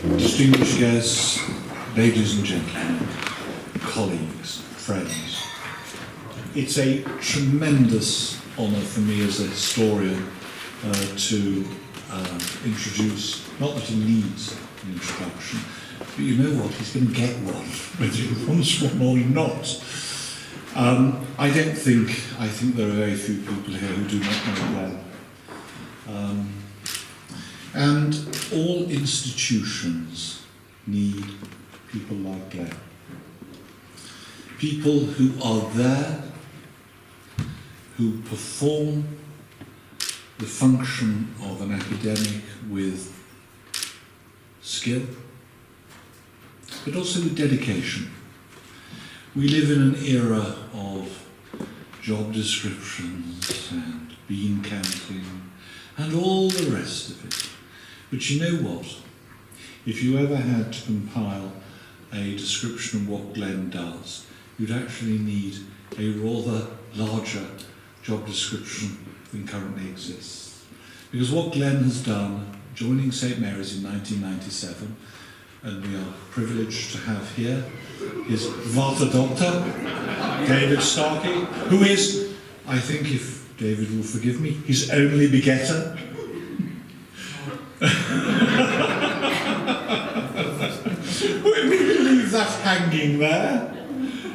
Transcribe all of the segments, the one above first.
Distinguished guests, ladies and gentlemen, colleagues, friends, it's a tremendous honour for me as a historian to introduce, not that he needs an introduction, but you know what, he's going to get one, whether he wants one or not. I think there are very few people here who do not know Glenn. And all institutions need people like Glenn. People who are there, who perform the function of an academic with skill, but also with dedication. We live in an era of job descriptions and bean counting and all the rest of it. But you know what? If you ever had to compile a description of what Glenn does, you'd actually need a rather larger job description than currently exists. Because what Glenn has done, joining St Mary's in 1997, and we are privileged to have here his Vater Doctor, David Starkey, who is, I think, if David will forgive me, his only begetter. We leave that hanging there.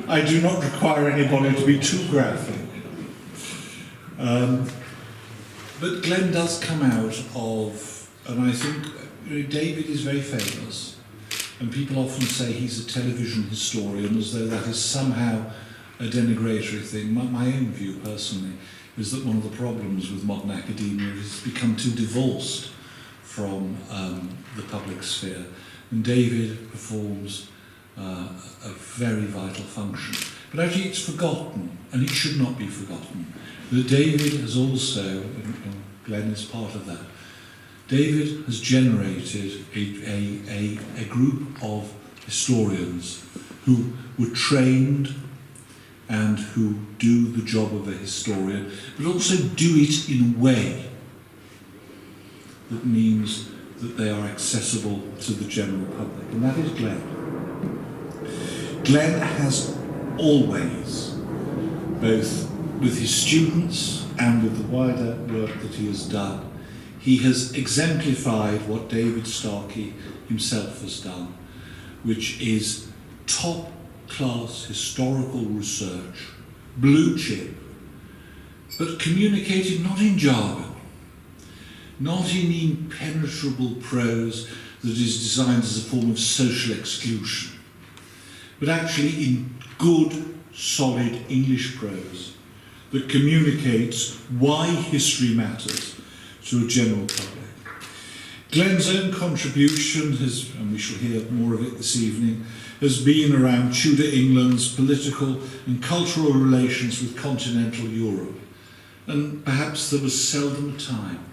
I do not require anybody to be too graphic. But Glenn does come out of, and I think David is very famous, and people often say he's a television historian as though that is somehow a denigratory thing. My own view personally is that one of the problems with modern academia is it's become too divorced from the public sphere, and David performs a very vital function. But actually it's forgotten, and it should not be forgotten, that David has also, and Glenn is part of that, David has generated a group of historians who were trained and who do the job of a historian, but also do it in a way that means that they are accessible to the general public, and that is Glenn. Glenn has always, both with his students and with the wider work that he has done, he has exemplified what David Starkey himself has done, which is top-class historical research, blue chip, but communicated not in jargon, not in impenetrable prose that is designed as a form of social exclusion, but actually in good, solid English prose that communicates why history matters to a general public. Glenn's own contribution has, and we shall hear more of it this evening, has been around Tudor England's political and cultural relations with continental Europe. And perhaps there was seldom a time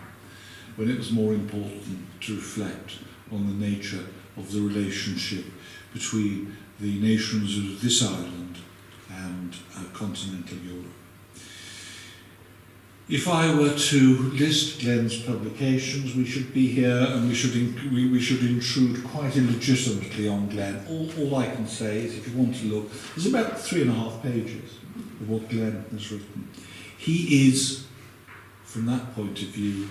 when it was more important to reflect on the nature of the relationship between the nations of this island and continental Europe. If I were to list Glenn's publications, we should be here and we should intrude quite illegitimately on Glenn. All I can say is, if you want to look, there's about 3.5 pages of what Glenn has written. He is, from that point of view,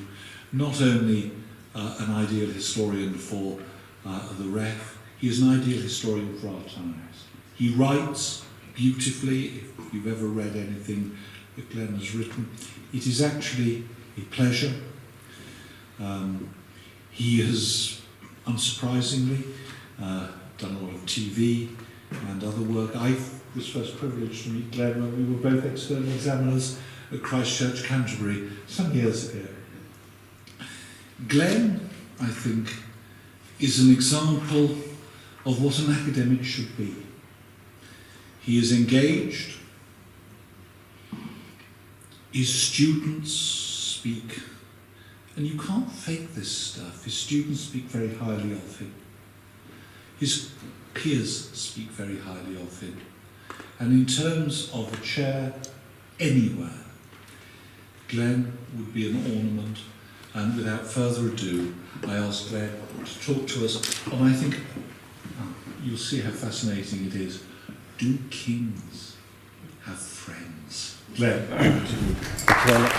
not only an ideal historian for the Ref, he is an ideal historian for our times. He writes beautifully. If you've ever read anything that Glenn has written, it is actually a pleasure. He has, unsurprisingly, done a lot of TV and other work. I was first privileged to meet Glenn when we were both external examiners at Christ Church, Canterbury, some years ago. Glenn, I think, is an example of what an academic should be. He is engaged. His students speak, and you can't fake this stuff, his students speak very highly of him. His peers speak very highly of him. And in terms of a chair anywhere, Glenn would be an ornament And without further ado, I ask Claire to talk to us on, I think, you'll see how fascinating it is. Do kings have friends? Claire, over to you. Thank you very much.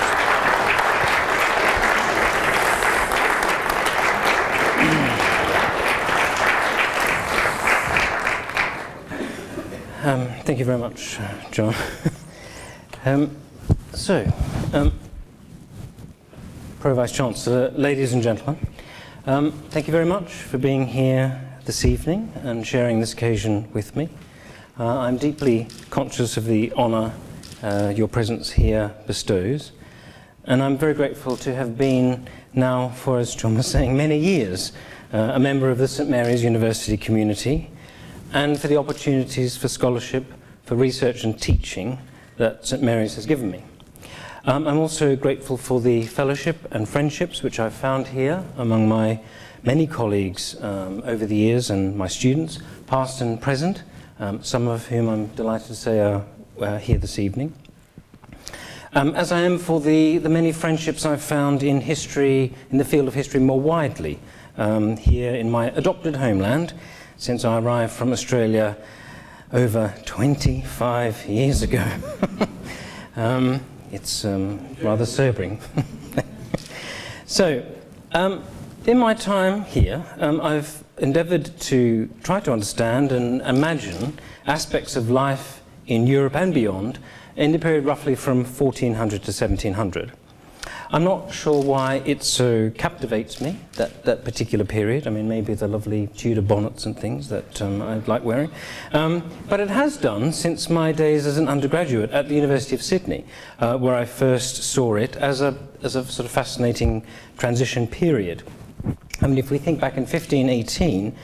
Thank you very much, John. Pro Vice-Chancellor, ladies and gentlemen, thank you very much for being here this evening and sharing this occasion with me. I'm deeply conscious of the honour your presence here bestows, and I'm very grateful to have been now for, as John was saying, many years a member of the St Mary's University community, and for the opportunities for scholarship, for research and teaching that St Mary's has given me. I'm also grateful for the fellowship and friendships which I've found here among my many colleagues over the years and my students, past and present, some of whom I'm delighted to say are here this evening. As I am for the many friendships I've found in history, in the field of history more widely, here in my adopted homeland, since I arrived from Australia over 25 years ago. It's rather sobering. So, in my time here, I've endeavoured to try to understand and imagine aspects of life in Europe and beyond in the period roughly from 1400 to 1700. I'm not sure why it so captivates me, that particular period. I mean, maybe the lovely Tudor bonnets and things that I like wearing. But it has done since my days as an undergraduate at the University of Sydney, where I first saw it as a sort of fascinating transition period. I mean, if we think back in 1518,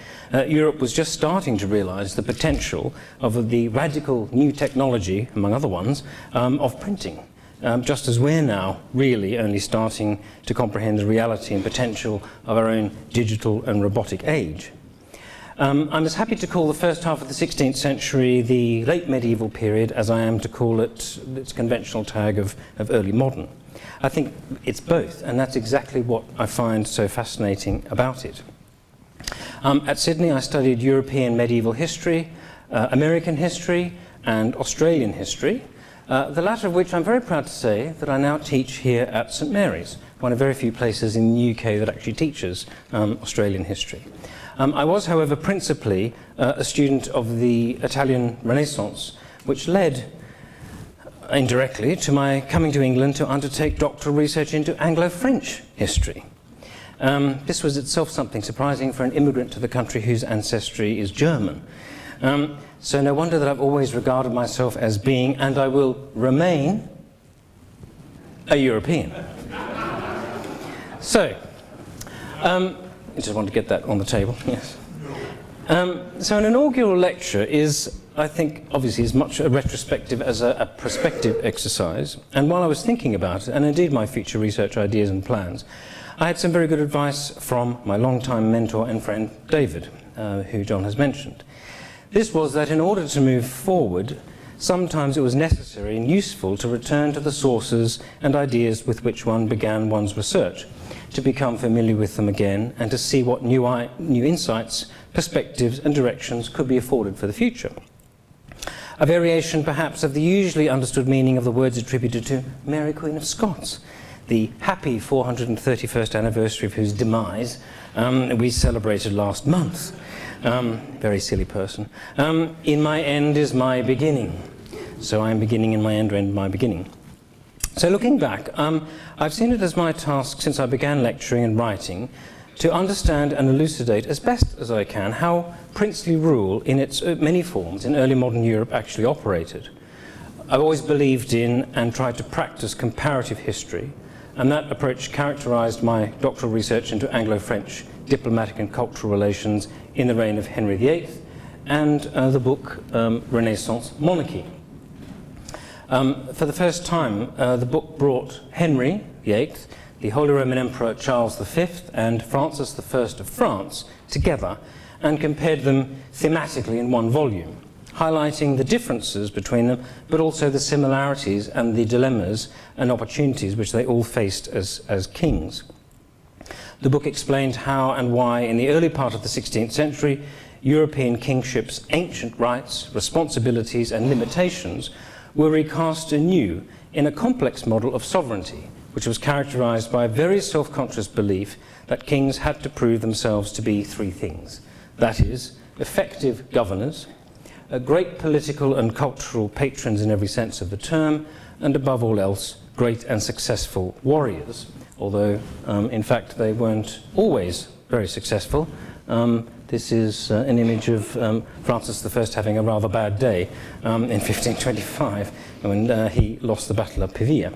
Europe was just starting to realise the potential of the radical new technology, among other ones, of printing. Just as we're now really only starting to comprehend the reality and potential of our own digital and robotic age. I'm as happy to call the first half of the 16th century the late medieval period as I am to call it its conventional tag of early modern. I think it's both, and that's exactly what I find so fascinating about it. At Sydney, I studied European medieval history, American history, and Australian history. The latter of which I'm very proud to say that I now teach here at St Mary's, one of very few places in the UK that actually teaches Australian history. I was, however, principally a student of the Italian Renaissance, which led indirectly to my coming to England to undertake doctoral research into Anglo-French history. This was itself something surprising for an immigrant to the country whose ancestry is German. So no wonder that I've always regarded myself as being, and I will remain, a European. So, I just want to get that on the table, yes. So an inaugural lecture is, I think, obviously as much a retrospective as a prospective exercise. And while I was thinking about it, and indeed my future research ideas and plans, I had some very good advice from my longtime mentor and friend, David, who John has mentioned. This was that in order to move forward, sometimes it was necessary and useful to return to the sources and ideas with which one began one's research, to become familiar with them again, and to see what new insights, perspectives and directions could be afforded for the future. A variation perhaps of the usually understood meaning of the words attributed to Mary Queen of Scots, the happy 431st anniversary of whose demise we celebrated last month. Very silly person. In my end is my beginning. So I am beginning in my end, or end my beginning. So looking back, I've seen it as my task since I began lecturing and writing to understand and elucidate as best as I can how princely rule in its many forms in early modern Europe actually operated. I've always believed in and tried to practice comparative history, and that approach characterized my doctoral research into Anglo-French diplomatic and cultural relations in the reign of Henry VIII and the book Renaissance Monarchy. For the first time, the book brought Henry VIII, the Holy Roman Emperor Charles V and Francis I of France together and compared them thematically in one volume, highlighting the differences between them but also the similarities and the dilemmas and opportunities which they all faced as kings. The book explained how and why, in the early part of the 16th century, European kingship's ancient rights, responsibilities, and limitations were recast anew in a complex model of sovereignty, which was characterized by a very self-conscious belief that kings had to prove themselves to be three things. That is, effective governors, great political and cultural patrons in every sense of the term, and above all else, great and successful warriors, although in fact they weren't always very successful. This is an image of Francis I having a rather bad day in 1525 when he lost the Battle of Pavia.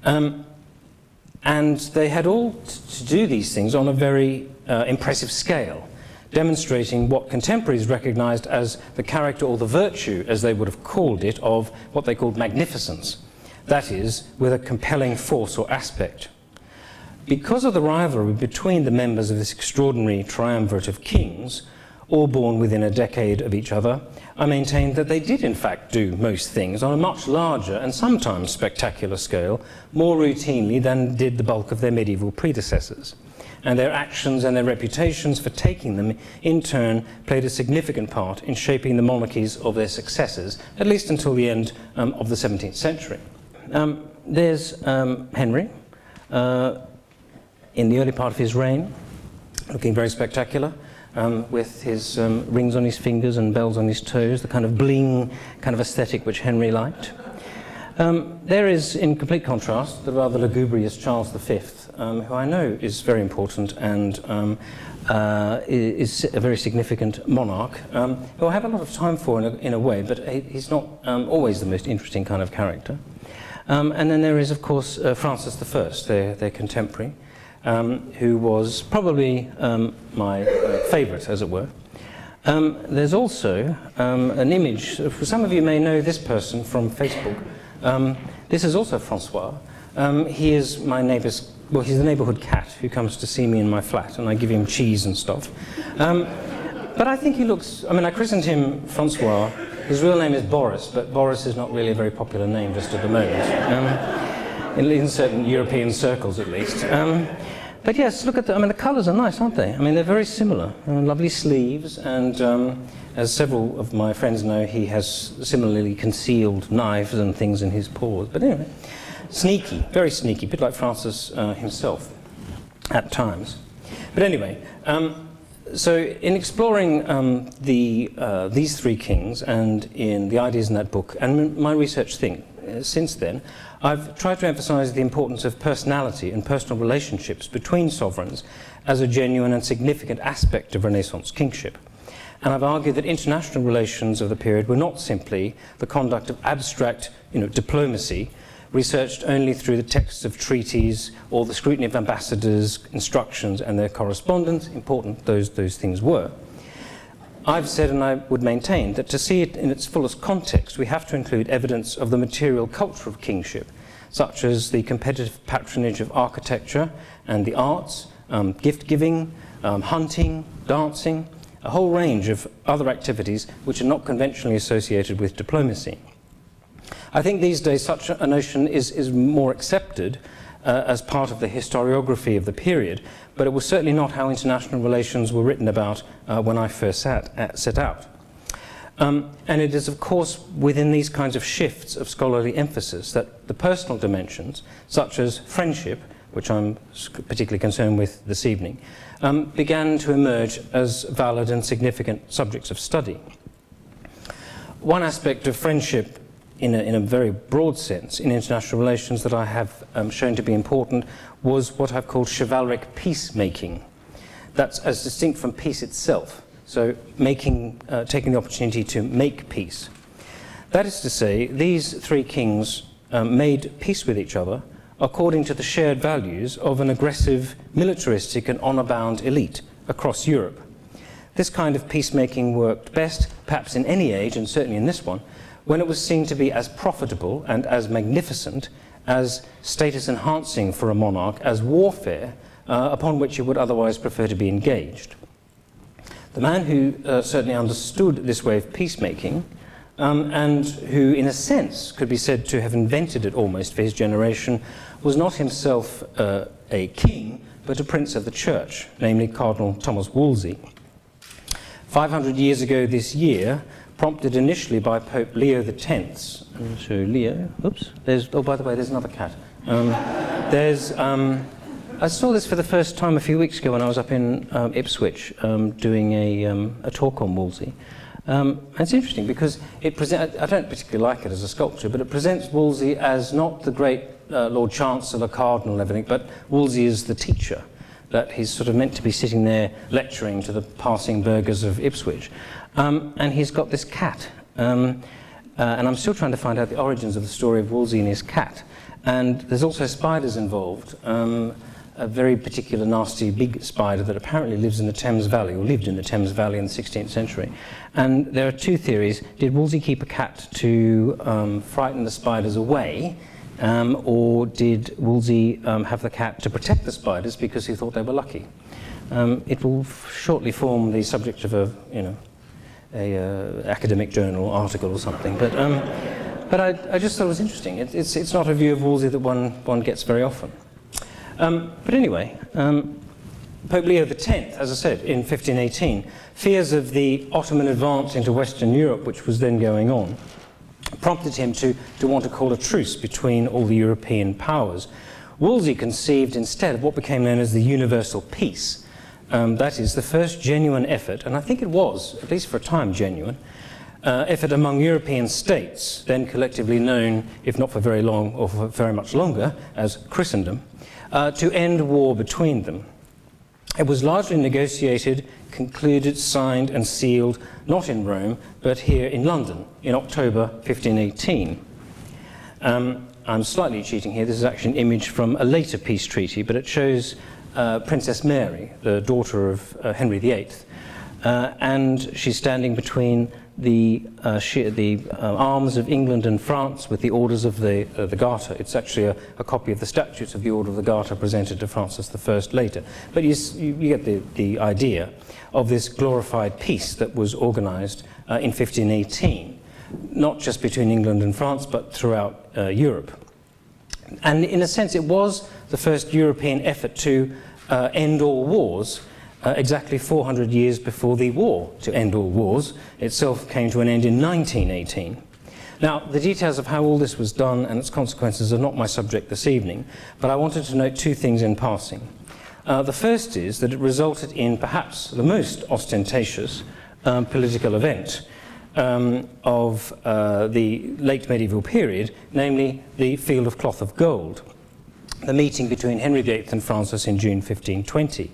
And they had all to do these things on a very impressive scale, demonstrating what contemporaries recognized as the character or the virtue, as they would have called it, of what they called magnificence. That is, with a compelling force or aspect. Because of the rivalry between the members of this extraordinary triumvirate of kings, all born within a decade of each other, I maintained that they did in fact do most things on a much larger and sometimes spectacular scale, more routinely than did the bulk of their medieval predecessors. And their actions and their reputations for taking them in turn played a significant part in shaping the monarchies of their successors, at least until the end of the 17th century. There's Henry, in the early part of his reign, looking very spectacular, with his rings on his fingers and bells on his toes, the kind of bling kind of aesthetic which Henry liked. There is, in complete contrast, the rather lugubrious Charles V, who I know is very important and is a very significant monarch, who I have a lot of time for in a way, but he's not always the most interesting kind of character. And then there is, of course, Francis I, their contemporary, who was probably my favourite, as it were. There's also an image, some of you may know this person from Facebook. This is also Francois. He is my neighbour's, well, he's the neighbourhood cat who comes to see me in my flat, and I give him cheese and stuff. But I think he looks, I mean, I christened him Francois. His real name is Boris, but Boris is not really a very popular name just at the moment, in certain European circles at least. But yes, look at the, I mean, the colours are nice, aren't they? I mean, they're very similar. Lovely sleeves, and as several of my friends know, he has similarly concealed knives and things in his paws. But anyway, sneaky, very sneaky, a bit like Francis himself at times. But anyway, so in exploring these three kings and in the ideas in that book, and my research since then, I've tried to emphasize the importance of personality and personal relationships between sovereigns as a genuine and significant aspect of Renaissance kingship. And I've argued that international relations of the period were not simply the conduct of abstract, diplomacy, researched only through the texts of treaties or the scrutiny of ambassadors' instructions and their correspondence, important those things were. I've said, and I would maintain, that to see it in its fullest context, we have to include evidence of the material culture of kingship, such as the competitive patronage of architecture and the arts, gift-giving, hunting, dancing, a whole range of other activities which are not conventionally associated with diplomacy. I think these days such a notion is more accepted as part of the historiography of the period, but it was certainly not how international relations were written about when I first set out. And it is, of course, within these kinds of shifts of scholarly emphasis that the personal dimensions, such as friendship, which I'm particularly concerned with this evening, began to emerge as valid and significant subjects of study. One aspect of friendship in a very broad sense in international relations that I have shown to be important was what I've called chivalric peacemaking. That's as distinct from peace itself, so taking the opportunity to make peace. That is to say, these three kings made peace with each other according to the shared values of an aggressive, militaristic and honour-bound elite across Europe. This kind of peacemaking worked best, perhaps in any age, and certainly in this one, when it was seen to be as profitable and as magnificent, as status-enhancing for a monarch, as warfare upon which he would otherwise prefer to be engaged. The man who certainly understood this way of peacemaking, and who, in a sense, could be said to have invented it almost for his generation, was not himself a king, but a prince of the church, namely Cardinal Thomas Wolsey. 500 years ago this year, prompted initially by Pope Leo X. So Leo, oops, oh, by the way, there's another cat. I saw this for the first time a few weeks ago when I was up in Ipswich doing a talk on Wolsey. It's interesting because I don't particularly like it as a sculpture, but it presents Wolsey as not the great Lord Chancellor, Cardinal and everything, but Wolsey is the teacher, that he's sort of meant to be sitting there lecturing to the passing burghers of Ipswich. And he's got this cat. And I'm still trying to find out the origins of the story of Wolsey and his cat. And there's also spiders involved. A very particular nasty big spider that apparently lives in the Thames Valley, or lived in the Thames Valley in the 16th century. And there are two theories. Did Wolsey keep a cat to frighten the spiders away, or did Wolsey have the cat to protect the spiders because he thought they were lucky? It will shortly form the subject of a academic journal article or something. But I just thought it was interesting. It's not a view of Wolsey that one gets very often. But anyway, Pope Leo X, as I said, in 1518, fears of the Ottoman advance into Western Europe, which was then going on, prompted him to want to call a truce between all the European powers. Wolsey conceived instead of what became known as the Universal Peace. That is the first genuine effort, and I think it was, at least for a time, genuine, effort among European states, then collectively known, if not for very long or for very much longer, as Christendom, to end war between them. It was largely negotiated, concluded, signed and sealed, not in Rome, but here in London, in October 1518. I'm slightly cheating here. This is actually an image from a later peace treaty, but it shows Princess Mary, the daughter of Henry VIII, and she's standing between the arms of England and France with the orders of the Garter. It's actually a copy of the statutes of the Order of the Garter presented to Francis I later. But you get the idea of this glorified peace that was organised in 1518, not just between England and France, but throughout Europe. And in a sense, it was the first European effort to end all wars, exactly 400 years before the war to end all wars itself came to an end in 1918. Now, the details of how all this was done and its consequences are not my subject this evening, but I wanted to note two things in passing. The first is that it resulted in perhaps the most ostentatious political event of the late medieval period, namely the Field of Cloth of Gold, the meeting between Henry VIII and Francis in June 1520.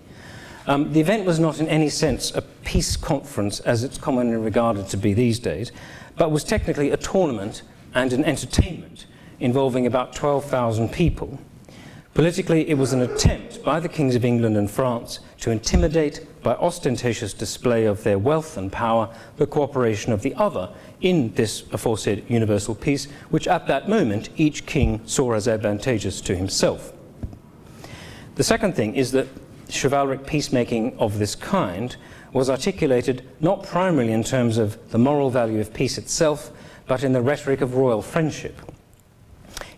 The event was not in any sense a peace conference as it's commonly regarded to be these days, but was technically a tournament and an entertainment involving about 12,000 people. Politically, it was an attempt by the kings of England and France to intimidate, by ostentatious display of their wealth and power, the cooperation of the other in this aforesaid universal peace, which at that moment each king saw as advantageous to himself. The second thing is that chivalric peacemaking of this kind was articulated not primarily in terms of the moral value of peace itself, but in the rhetoric of royal friendship.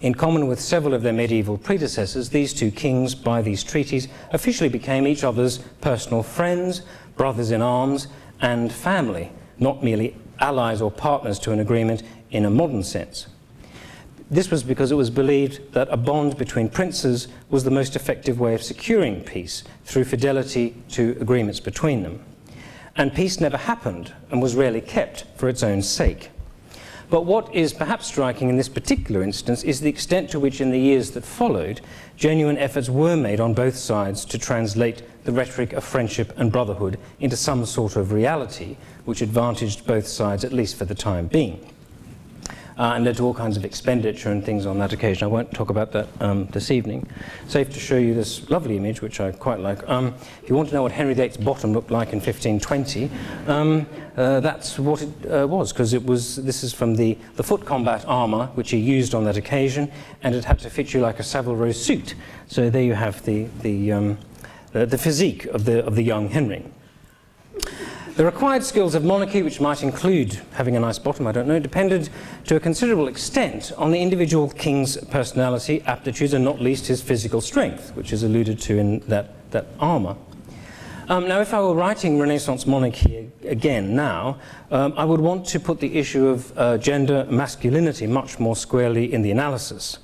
In common with several of their medieval predecessors, these two kings, by these treaties, officially became each other's personal friends, brothers in arms, and family, not merely allies or partners to an agreement in a modern sense. This was because it was believed that a bond between princes was the most effective way of securing peace through fidelity to agreements between them. And peace never happened and was rarely kept for its own sake. But what is perhaps striking in this particular instance is the extent to which in the years that followed, genuine efforts were made on both sides to translate the rhetoric of friendship and brotherhood into some sort of reality which advantaged both sides, at least for the time being. And led to all kinds of expenditure and things on that occasion. I won't talk about that this evening. Safe to show you this lovely image, which I quite like. If you want to know what Henry VIII's bottom looked like in 1520, that's what it was, because this is from the foot combat armour, which he used on that occasion, and it had to fit you like a Savile Row suit. So there you have the physique of the young Henry. The required skills of monarchy, which might include having a nice bottom, I don't know, depended to a considerable extent on the individual king's personality, aptitudes, and not least his physical strength, which is alluded to in that armour. Now, if I were writing Renaissance monarchy again now, I would want to put the issue of gender masculinity much more squarely in the analysis.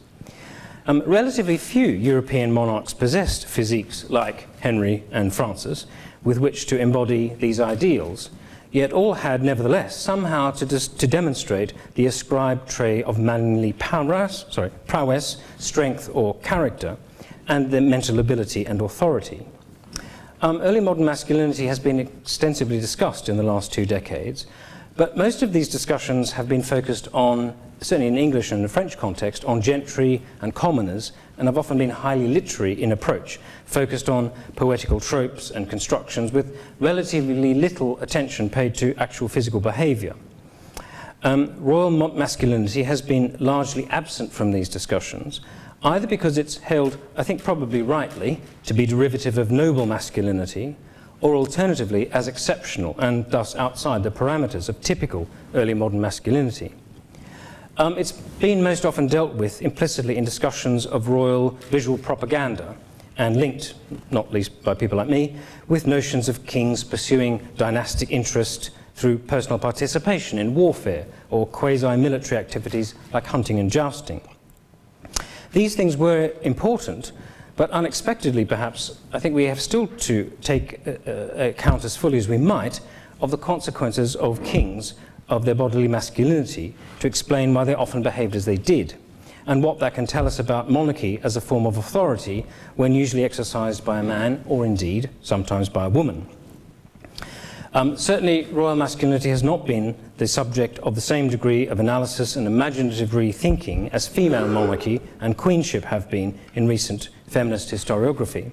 Relatively few European monarchs possessed physiques like Henry and Francis with which to embody these ideals, yet all had nevertheless somehow to demonstrate the ascribed trait of manly prowess, strength or character, and the mental ability and authority. Early modern masculinity has been extensively discussed in the last 2 decades, but most of these discussions have been focused on, certainly in English and the French context, on gentry and commoners, and have often been highly literary in approach, focused on poetical tropes and constructions with relatively little attention paid to actual physical behaviour. Royal masculinity has been largely absent from these discussions, either because it's held, I think probably rightly, to be derivative of noble masculinity, or alternatively as exceptional and thus outside the parameters of typical early modern masculinity. It's been most often dealt with implicitly in discussions of royal visual propaganda and linked, not least by people like me, with notions of kings pursuing dynastic interest through personal participation in warfare or quasi-military activities like hunting and jousting. These things were important, but unexpectedly perhaps, I think we have still to take account as fully as we might of the consequences of kings of their bodily masculinity to explain why they often behaved as they did, and what that can tell us about monarchy as a form of authority when usually exercised by a man, or indeed sometimes by a woman. Certainly royal masculinity has not been the subject of the same degree of analysis and imaginative rethinking as female monarchy and queenship have been in recent feminist historiography.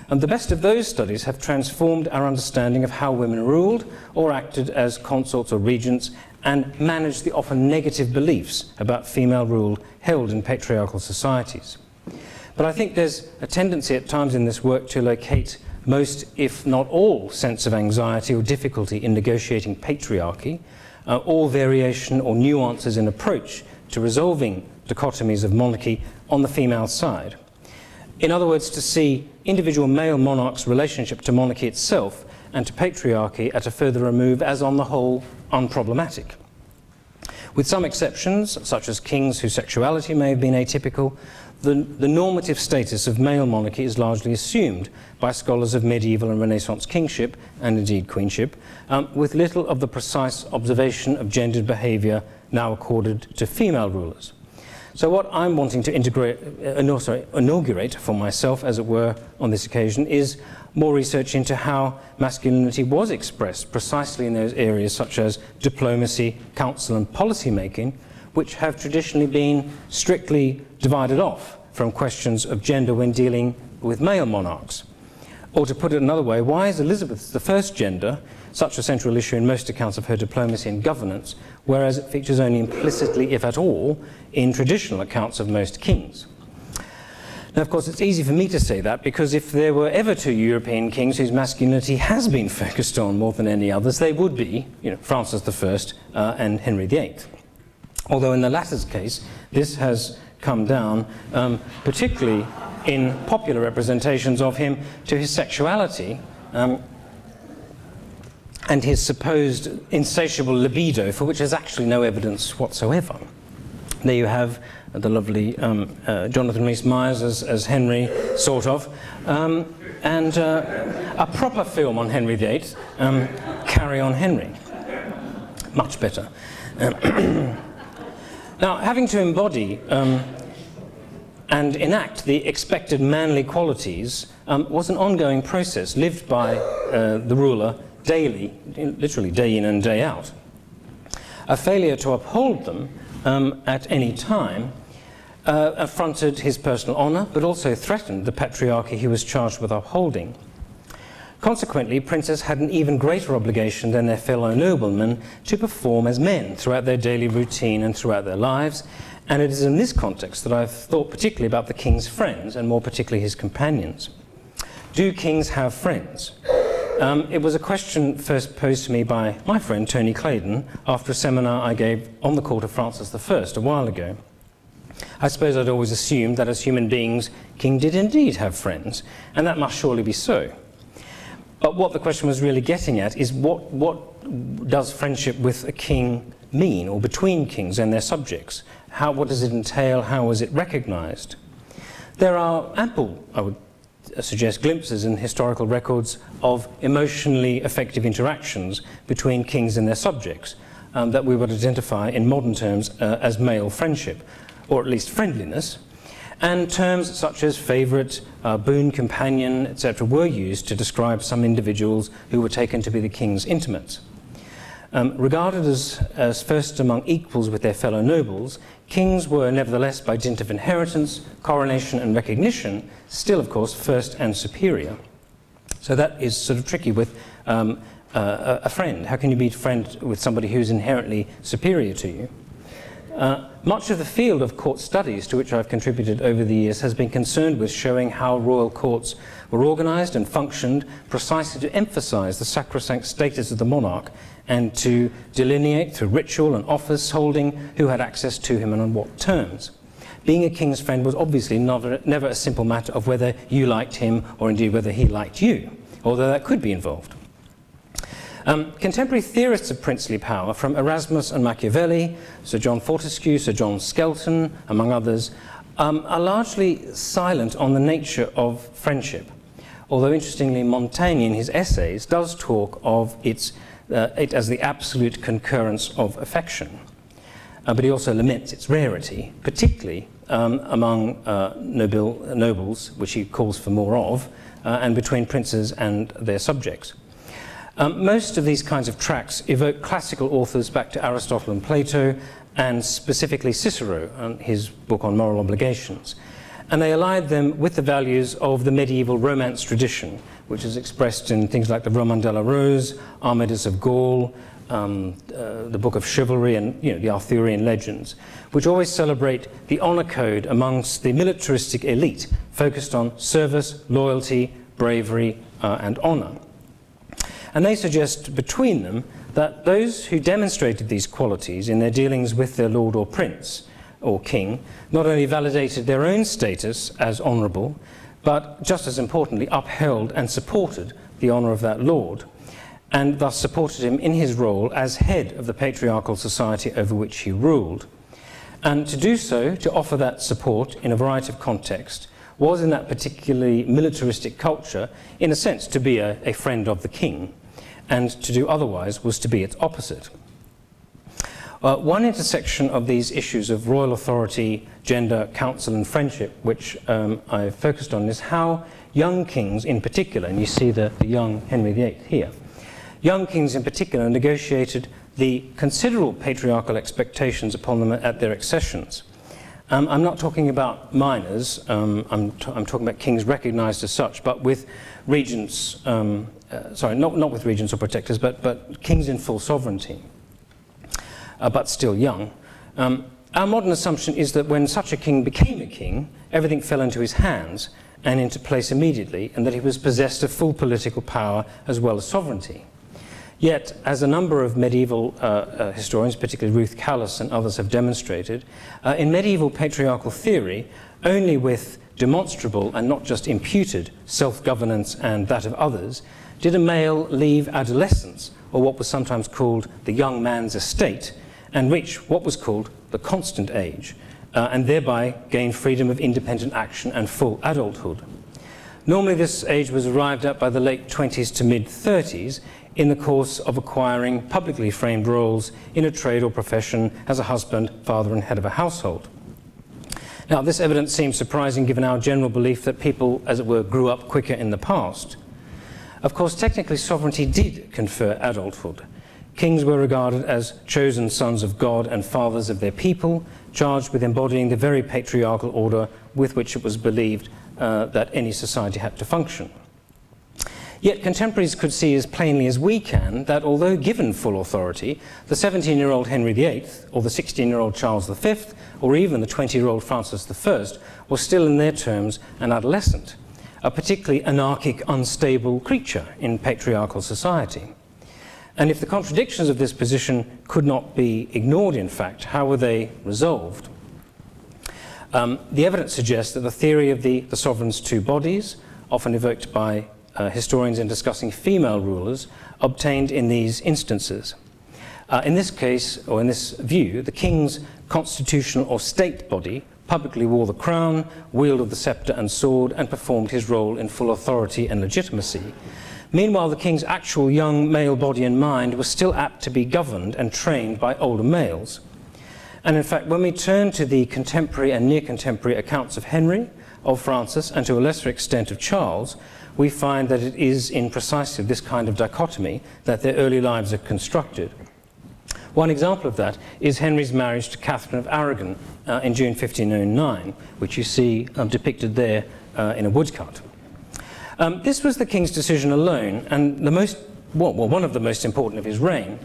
And the best of those studies have transformed our understanding of how women ruled or acted as consorts or regents and managed the often negative beliefs about female rule held in patriarchal societies. But I think there's a tendency at times in this work to locate most, if not all, sense of anxiety or difficulty in negotiating patriarchy, all variation or nuances in approach to resolving dichotomies of monarchy on the female side. In other words, to see individual male monarchs' relationship to monarchy itself and to patriarchy at a further remove as, on the whole, unproblematic. With some exceptions, such as kings whose sexuality may have been atypical, the normative status of male monarchy is largely assumed by scholars of medieval and Renaissance kingship, and indeed queenship, with little of the precise observation of gendered behaviour now accorded to female rulers. So what I'm wanting to inaugurate for myself, as it were, on this occasion, is more research into how masculinity was expressed precisely in those areas such as diplomacy, council and policy making, which have traditionally been strictly divided off from questions of gender when dealing with male monarchs. Or to put it another way, why is Elizabeth's the first gender such a central issue in most accounts of her diplomacy and governance, whereas it features only implicitly, if at all, in traditional accounts of most kings? Now, of course, it's easy for me to say that, because if there were ever 2 European kings whose masculinity has been focused on more than any others, they would be, Francis I and Henry VIII. Although in the latter's case, this has come down, particularly in popular representations of him, to his sexuality and his supposed insatiable libido, for which there's actually no evidence whatsoever. There you have the lovely Jonathan Rhys-Meyers as Henry, sort of, and a proper film on Henry VIII, Carry On Henry. Much better. Now, having to embody and enact the expected manly qualities was an ongoing process lived by the ruler daily, literally day in and day out. A failure to uphold them at any time affronted his personal honour, but also threatened the patriarchy he was charged with upholding. Consequently, princes had an even greater obligation than their fellow noblemen to perform as men throughout their daily routine and throughout their lives, and it is in this context that I've thought particularly about the king's friends, and more particularly his companions. Do kings have friends? It was a question first posed to me by my friend Tony Claydon after a seminar I gave on the court of Francis I a while ago. I suppose I'd always assumed that as human beings, King did indeed have friends, and that must surely be so. But what the question was really getting at is what does friendship with a king mean, or between kings and their subjects? What does it entail? How is it recognised? There are ample, I would suggest, glimpses in historical records of emotionally effective interactions between kings and their subjects that we would identify in modern terms as male friendship, or at least friendliness. And terms such as favourite, boon companion, etc. were used to describe some individuals who were taken to be the king's intimates. Regarded as first among equals with their fellow nobles, kings were nevertheless, by dint of inheritance, coronation and recognition, still of course first and superior. So that is sort of tricky with a friend. How can you be a friend with somebody who's inherently superior to you? Much of the field of court studies to which I've contributed over the years has been concerned with showing how royal courts were organised and functioned precisely to emphasise the sacrosanct status of the monarch and to delineate through ritual and office holding who had access to him and on what terms. Being a king's friend was obviously never a simple matter of whether you liked him or indeed whether he liked you, although that could be involved. Contemporary theorists of princely power, from Erasmus and Machiavelli, Sir John Fortescue, Sir John Skelton, among others, are largely silent on the nature of friendship. Although interestingly, Montaigne in his essays does talk of it as the absolute concurrence of affection. But he also laments its rarity, particularly among nobles, which he calls for more of, and between princes and their subjects. Most of these kinds of tracts evoke classical authors back to Aristotle and Plato, and specifically Cicero and his book on moral obligations. And they allied them with the values of the medieval Romance tradition, which is expressed in things like the Roman de la Rose, Armidus of Gaul, the Book of Chivalry, and the Arthurian legends, which always celebrate the honour code amongst the militaristic elite, focused on service, loyalty, bravery, and honour. And they suggest between them that those who demonstrated these qualities in their dealings with their lord or prince or king not only validated their own status as honourable, but just as importantly upheld and supported the honour of that lord, and thus supported him in his role as head of the patriarchal society over which he ruled. And to do so, to offer that support in a variety of contexts, was in that particularly militaristic culture, in a sense, to be a friend of the king, and to do otherwise was to be its opposite. One intersection of these issues of royal authority, gender, counsel and friendship, which I've focused on, is how young kings in particular, and you see the young Henry VIII here, young kings in particular negotiated the considerable patriarchal expectations upon them at their accessions. I'm not talking about minors, I'm talking about kings recognised as such, but with regents, not with regents or protectors, but kings in full sovereignty, but still young. Our modern assumption is that when such a king became a king, everything fell into his hands and into place immediately, and that he was possessed of full political power as well as sovereignty. Yet, as a number of medieval historians, particularly Ruth Callis and others, have demonstrated, in medieval patriarchal theory, only with demonstrable and not just imputed self-governance and that of others, did a male leave adolescence, or what was sometimes called the young man's estate, and reach what was called the constant age, and thereby gain freedom of independent action and full adulthood. Normally this age was arrived at by the late 20s to mid-30s, in the course of acquiring publicly framed roles in a trade or profession as a husband, father and head of a household. Now, this evidence seems surprising given our general belief that people, as it were, grew up quicker in the past. Of course, technically, sovereignty did confer adulthood. Kings were regarded as chosen sons of God and fathers of their people, charged with embodying the very patriarchal order with which it was believed that any society had to function. Yet contemporaries could see as plainly as we can that although given full authority, the 17-year-old Henry VIII, or the 16-year-old Charles V, or even the 20-year-old Francis I, was still in their terms an adolescent, a particularly anarchic, unstable creature in patriarchal society. And if the contradictions of this position could not be ignored, in fact, how were they resolved? The evidence suggests that the theory of the sovereign's two bodies, often evoked by historians in discussing female rulers, obtained in these instances. In this case, or in this view, the king's constitutional or state body publicly wore the crown, wielded the sceptre and sword, and performed his role in full authority and legitimacy. Meanwhile, the king's actual young male body and mind was still apt to be governed and trained by older males. And in fact, when we turn to the contemporary and near-contemporary accounts of Henry, of Francis, and to a lesser extent of Charles, we find that it is in precisely this kind of dichotomy that their early lives are constructed. One example of that is Henry's marriage to Catherine of Aragon in June 1509, which you see depicted there in a woodcut. This was the king's decision alone, and one of the most important of his reign.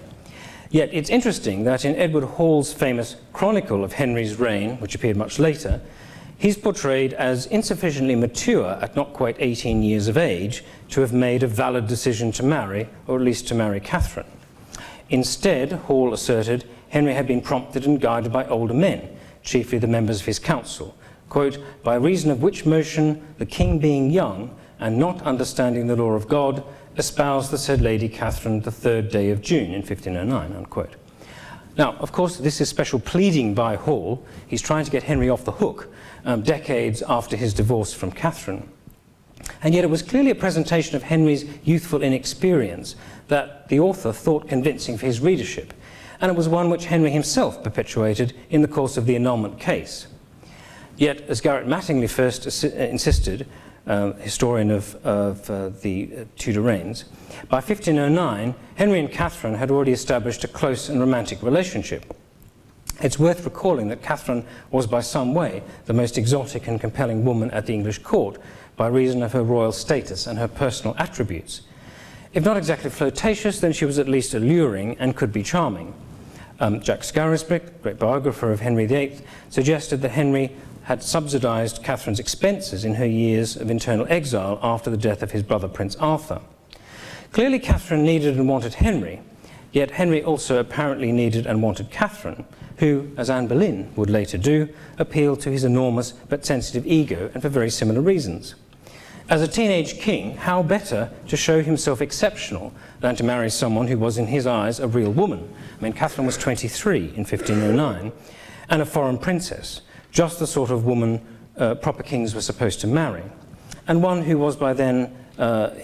Yet it's interesting that in Edward Hall's famous Chronicle of Henry's reign, which appeared much later, he's portrayed as insufficiently mature at not quite 18 years of age to have made a valid decision to marry, or at least to marry Catherine. Instead, Hall asserted, Henry had been prompted and guided by older men, chiefly the members of his council, quote, by reason of which motion the king being young and not understanding the law of God, espoused the said Lady Catherine the 3rd day of June in 1509, unquote. Now, of course, this is special pleading by Hall. He's trying to get Henry off the hook decades after his divorce from Catherine. And yet it was clearly a presentation of Henry's youthful inexperience that the author thought convincing for his readership, and it was one which Henry himself perpetuated in the course of the annulment case. Yet, as Garrett Mattingly first insisted, historian of the Tudor reigns, by 1509, Henry and Catherine had already established a close and romantic relationship. It's worth recalling that Catherine was by some way the most exotic and compelling woman at the English court by reason of her royal status and her personal attributes. If not exactly flirtatious, then she was at least alluring and could be charming. Jack Scarisbrick, great biographer of Henry VIII, suggested that Henry had subsidized Catherine's expenses in her years of internal exile after the death of his brother Prince Arthur. Clearly Catherine needed and wanted Henry, yet Henry also apparently needed and wanted Catherine, who, as Anne Boleyn would later do, appealed to his enormous but sensitive ego, and for very similar reasons. As a teenage king, how better to show himself exceptional than to marry someone who was in his eyes a real woman? I mean, Catherine was 23 in 1509, and a foreign princess, just the sort of woman proper kings were supposed to marry, and one who was by then,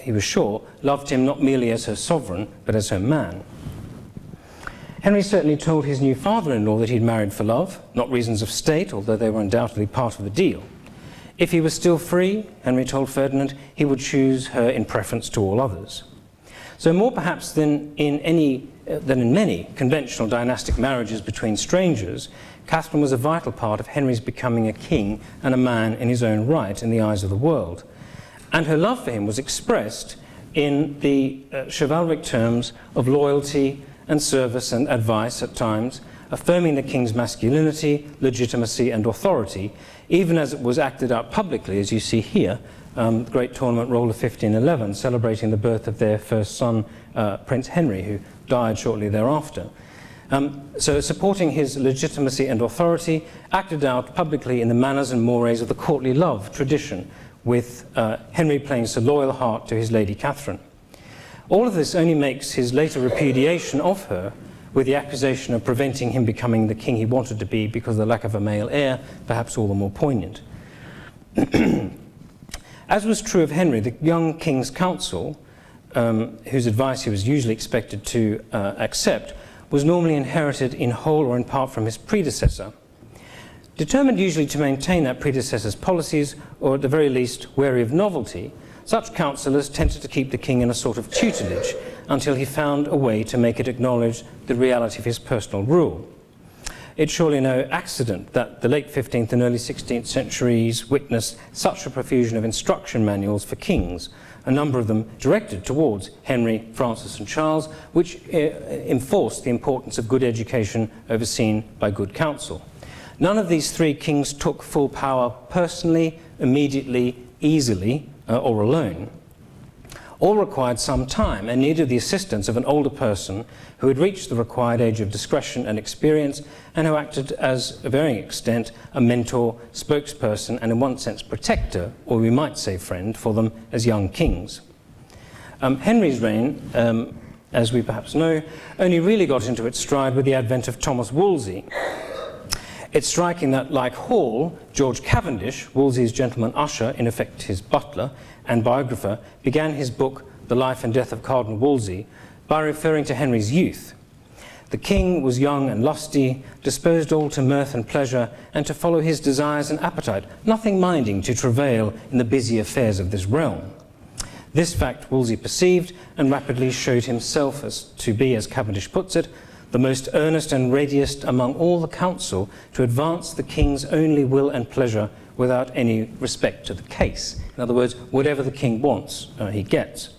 he was sure, loved him not merely as her sovereign, but as her man. Henry certainly told his new father-in-law that he'd married for love, not reasons of state, although they were undoubtedly part of the deal. If he was still free, Henry told Ferdinand, he would choose her in preference to all others. So more perhaps than in many conventional dynastic marriages between strangers, Catherine was a vital part of Henry's becoming a king and a man in his own right in the eyes of the world. And her love for him was expressed in the chivalric terms of loyalty and service and advice at times, affirming the king's masculinity, legitimacy and authority, even as it was acted out publicly, as you see here, the great tournament roll of 1511, celebrating the birth of their first son, Prince Henry, who died shortly thereafter. So supporting his legitimacy and authority, acted out publicly in the manners and mores of the courtly love tradition, with Henry playing so loyal heart to his Lady Catherine. All of this only makes his later repudiation of her, with the accusation of preventing him becoming the king he wanted to be because of the lack of a male heir, perhaps all the more poignant. As was true of Henry, the young king's council, whose advice he was usually expected to accept, was normally inherited in whole or in part from his predecessor. Determined usually to maintain that predecessor's policies, or at the very least wary of novelty, such councillors tended to keep the king in a sort of tutelage until he found a way to make it acknowledge the reality of his personal rule. It's surely no accident that the late 15th and early 16th centuries witnessed such a profusion of instruction manuals for kings, a number of them directed towards Henry, Francis and Charles, which enforced the importance of good education overseen by good counsel. None of these three kings took full power personally, immediately, easily, or alone. All required some time and needed the assistance of an older person who had reached the required age of discretion and experience, and who acted as, a varying extent, a mentor, spokesperson, and in one sense protector, or we might say friend, for them as young kings. Henry's reign, as we perhaps know, only really got into its stride with the advent of Thomas Wolsey. It's striking that, like Hall, George Cavendish, Wolsey's gentleman usher, in effect his butler and biographer, began his book, The Life and Death of Cardinal Wolsey, by referring to Henry's youth. The king was young and lusty, disposed all to mirth and pleasure, and to follow his desires and appetite, nothing minding to travail in the busy affairs of this realm. This fact Wolsey perceived, and rapidly showed himself to be, as Cavendish puts it, the most earnest and readiest among all the council to advance the king's only will and pleasure without any respect to the case. In other words, whatever the king wants, he gets.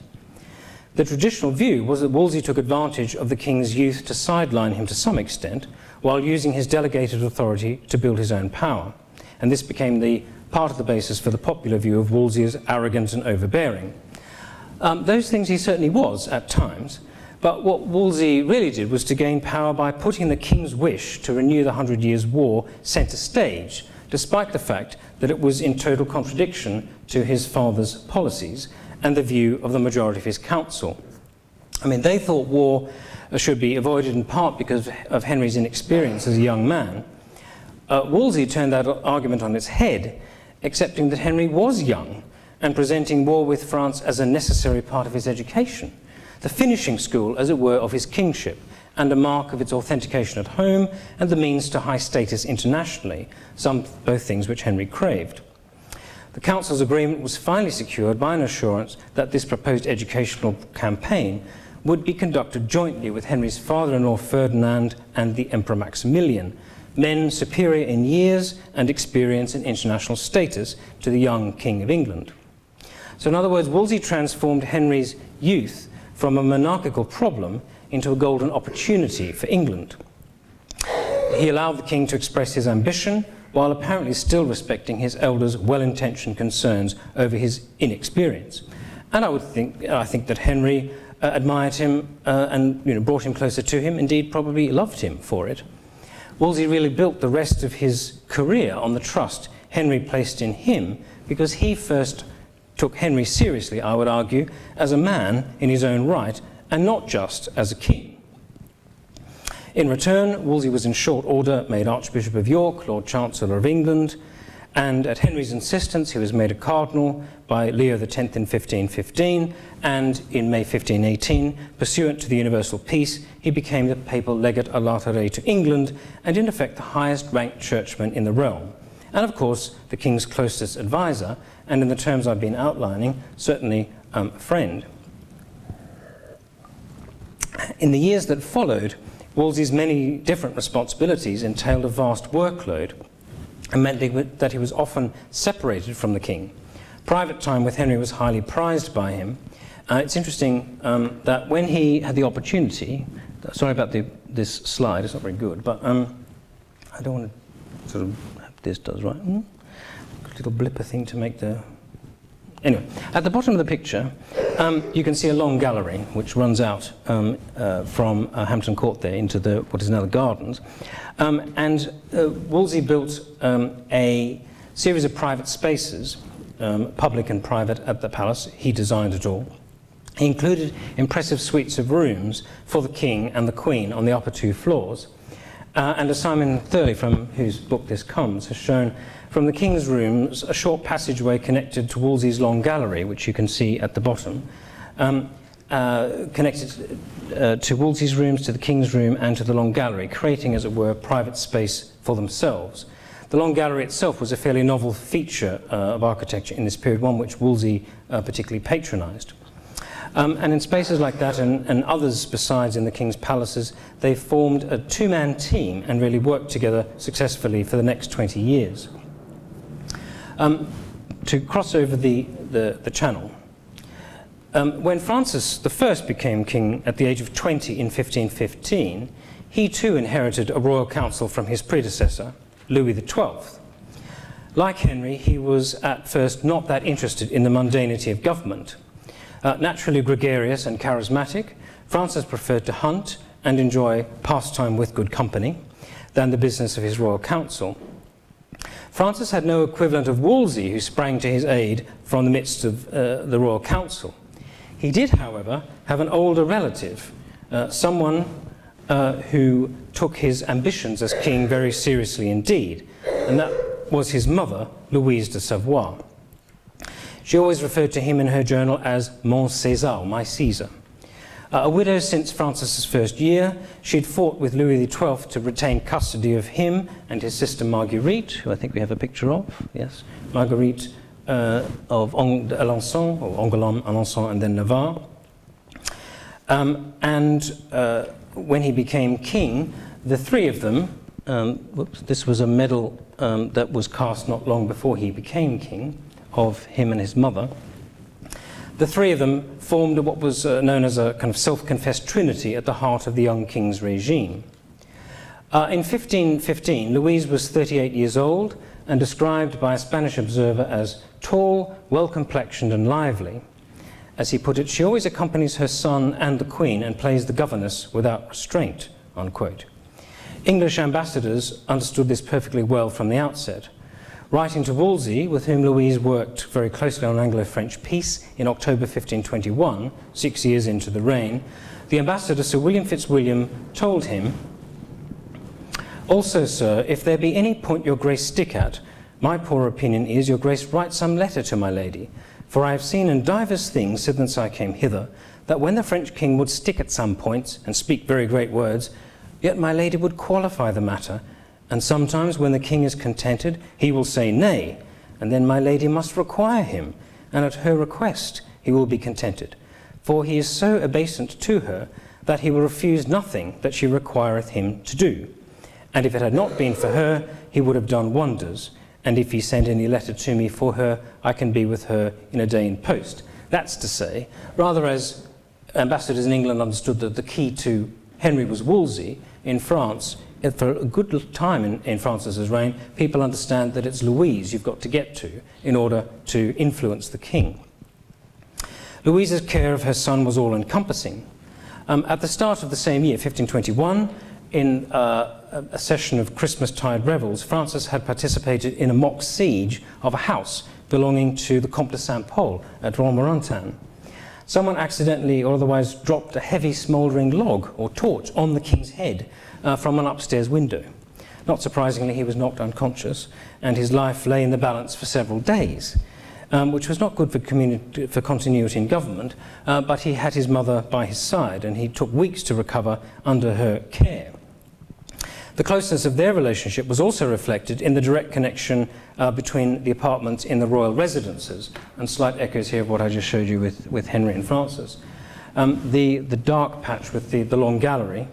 The traditional view was that Wolsey took advantage of the king's youth to sideline him to some extent, while using his delegated authority to build his own power. And this became the part of the basis for the popular view of Wolsey as arrogant and overbearing. Those things he certainly was at times, but what Wolsey really did was to gain power by putting the king's wish to renew the 100 Years' War centre stage, despite the fact that it was in total contradiction to his father's policies and the view of the majority of his council. I mean, they thought war should be avoided in part because of Henry's inexperience as a young man. Wolsey turned that argument on its head, accepting that Henry was young and presenting war with France as a necessary part of his education, the finishing school, as it were, of his kingship, and a mark of its authentication at home and the means to high status internationally, both things which Henry craved. The council's agreement was finally secured by an assurance that this proposed educational campaign would be conducted jointly with Henry's father-in-law Ferdinand and the Emperor Maximilian, men superior in years and experience and international status to the young King of England. So in other words, Wolsey transformed Henry's youth from a monarchical problem into a golden opportunity for England. He allowed the king to express his ambition, while apparently still respecting his elders' well-intentioned concerns over his inexperience. And I think that Henry admired him and brought him closer to him, indeed probably loved him for it. Wolsey really built the rest of his career on the trust Henry placed in him, because he first took Henry seriously, I would argue, as a man in his own right, and not just as a king. In return, Wolsey was in short order made Archbishop of York, Lord Chancellor of England, and at Henry's insistence he was made a cardinal by Leo X in 1515, and in May 1518, pursuant to the Universal Peace, he became the papal legate a latere to England, and in effect the highest ranked churchman in the realm. And of course, the king's closest advisor, and in the terms I've been outlining, certainly a friend. In the years that followed, Wolsey's many different responsibilities entailed a vast workload and meant that he was often separated from the king. Private time with Henry was highly prized by him. It's interesting that when he had the opportunity, sorry about this slide, it's not very good, but I don't want to sort of, this does right, little blipper thing to make the, anyway, at the bottom of the picture, you can see a long gallery which runs out from Hampton Court there into what is now the gardens. Wolsey built a series of private spaces, public and private, at the palace. He designed it all. He included impressive suites of rooms for the king and the queen on the upper two floors. And as Simon Thurley, from whose book this comes, has shown, from the king's rooms, a short passageway connected to Wolsey's long gallery, which you can see at the bottom, connected to Wolsey's rooms, to the king's room, and to the long gallery, creating, as it were, private space for themselves. The long gallery itself was a fairly novel feature of architecture in this period, one which Wolsey particularly patronised. And in spaces like that and others besides in the king's palaces, they formed a two-man team and really worked together successfully for the next 20 years. To cross over the channel, when Francis I became king at the age of 20 in 1515, he too inherited a royal council from his predecessor, Louis XII. Like Henry, he was at first not that interested in the mundanity of government. Naturally gregarious and charismatic, Francis preferred to hunt and enjoy pastime with good company than the business of his royal council. Francis had no equivalent of Wolsey, who sprang to his aid from the midst of the royal council. He did, however, have an older relative, someone who took his ambitions as king very seriously indeed, and that was his mother, Louise de Savoie. She always referred to him in her journal as Mon César, my Caesar. A widow since Francis's first year, she'd fought with Louis XII to retain custody of him and his sister Marguerite, who I think we have a picture of, yes, Marguerite of Alençon, or Angoulême, Alençon, and then Navarre. When he became king, the three of them, this was a medal that was cast not long before he became king, of him and his mother. The three of them formed what was known as a kind of self-confessed trinity at the heart of the young king's regime. In 1515, Louise was 38 years old and described by a Spanish observer as tall, well-complexioned and lively. As he put it, she always accompanies her son and the Queen and plays the governess without restraint, unquote. English ambassadors understood this perfectly well from the outset. Writing to Wolsey, with whom Louise worked very closely on Anglo-French peace in October 1521, 6 years into the reign, the ambassador Sir William Fitzwilliam told him, "Also, sir, if there be any point your grace stick at, my poor opinion is your grace write some letter to my lady, for I have seen in divers things since I came hither, that when the French king would stick at some points and speak very great words, yet my lady would qualify the matter, and sometimes when the king is contented, he will say nay, and then my lady must require him, and at her request he will be contented. For he is so obeisant to her, that he will refuse nothing that she requireth him to do. And if it had not been for her, he would have done wonders. And if he send any letter to me for her, I can be with her in a day in post." That's to say, rather as ambassadors in England understood that the key to Henry was Wolsey, in France, for a good time in Francis's reign, people understand that it's Louise you've got to get to in order to influence the king. Louise's care of her son was all-encompassing. At the start of the same year, 1521, in a session of Christmas-tide revels, Francis had participated in a mock siege of a house belonging to the Comte de Saint-Pol at Romorantin. Someone accidentally or otherwise dropped a heavy smouldering log or torch on the king's head from an upstairs window. Not surprisingly, he was knocked unconscious, and his life lay in the balance for several days, which was not good for continuity in government, but he had his mother by his side, and he took weeks to recover under her care. The closeness of their relationship was also reflected in the direct connection between the apartments in the royal residences, and slight echoes here of what I just showed you with Henry and Francis. The dark patch with the long gallery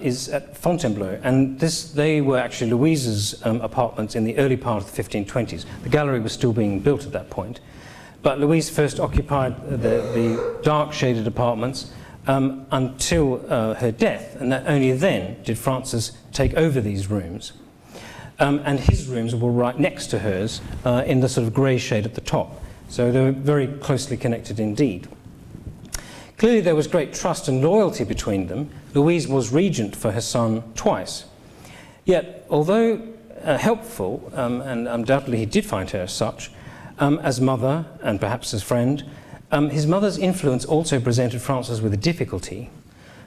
is at Fontainebleau, and they were actually Louise's apartments in the early part of the 1520s. The gallery was still being built at that point, but Louise first occupied the dark shaded apartments until her death, and that only then did Francis take over these rooms. And his rooms were right next to hers in the sort of grey shade at the top, so they were very closely connected indeed. Clearly there was great trust and loyalty between them. Louise was regent for her son twice. Yet, although helpful, and undoubtedly he did find her as such, as mother and perhaps as friend, his mother's influence also presented Francis with a difficulty.